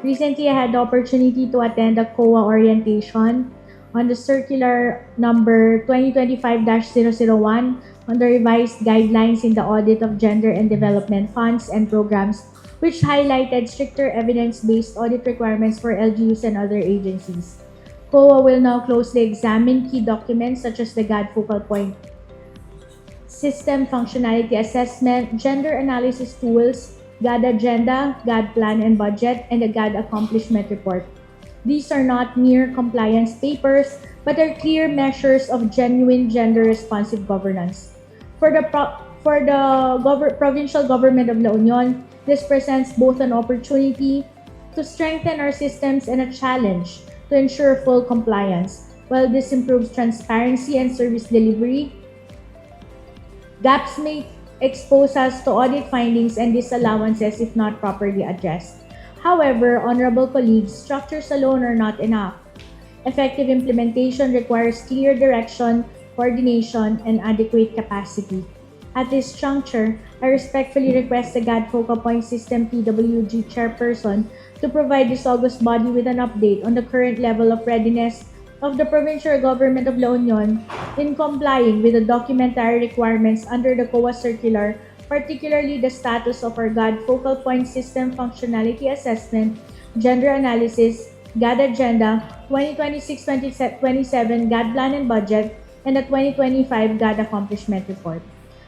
Recently, I had the opportunity to attend a COA orientation on the circular number 2025-001 on the revised guidelines in the audit of gender and development funds and programs, which highlighted stricter evidence-based audit requirements for LGUs and other agencies. COA will now closely examine key documents such as the GAD Focal Point System Functionality Assessment, Gender Analysis Tools, GAD Agenda, GAD Plan and Budget, and the GAD Accomplishment Report. These are not mere compliance papers, but are clear measures of genuine gender-responsive governance. For the provincial government of La Union, this presents both an opportunity to strengthen our systems and a challenge to ensure full compliance. While this improves transparency and service delivery, gaps may expose us to audit findings and disallowances if not properly addressed. However, honorable colleagues, structures alone are not enough. Effective implementation requires clear direction, coordination, and adequate capacity. At this juncture, I respectfully request the GAD Focal Point System PWG Chairperson to provide this august body with an update on the current level of readiness of the provincial government of La Union in complying with the documentary requirements under the COA circular, particularly the status of our GAD Focal Point System Functionality Assessment, Gender Analysis, GAD Agenda, 2026-2027 GAD Plan and Budget, and the 2025 GAD Accomplishment Report.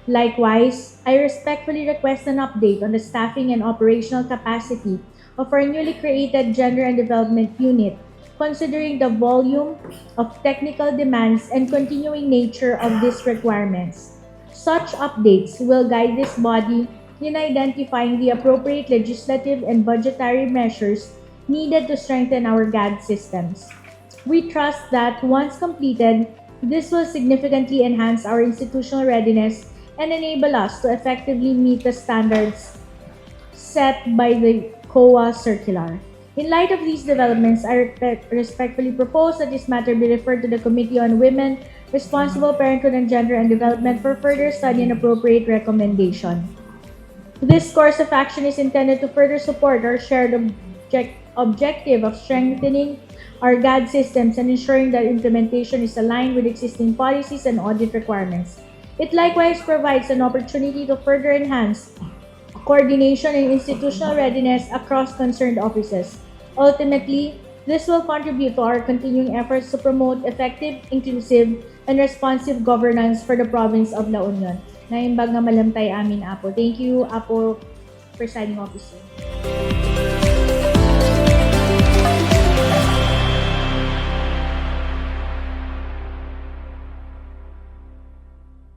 Likewise, I respectfully request an update on the staffing and operational capacity of our newly created Gender and Development Unit, considering the volume of technical demands and continuing nature of these requirements. Such updates will guide this body in identifying the appropriate legislative and budgetary measures needed to strengthen our GAD systems. We trust that once completed, this will significantly enhance our institutional readiness and enable us to effectively meet the standards set by the COA circular. In light of these developments, I respectfully propose that this matter be referred to the Committee on Women, Responsible Parenthood and Gender and Development for further study and appropriate recommendation. This course of action is intended to further support our shared objective of strengthening our GAD systems and ensuring that implementation is aligned with existing policies and audit requirements. It likewise provides an opportunity to further enhance coordination and institutional readiness across concerned offices. Ultimately, this will contribute to our continuing efforts to promote effective, inclusive, and responsive governance for the province of La Union. Naimbag nga malamtay amin, Apo. Thank you, Apo, Presiding Officer.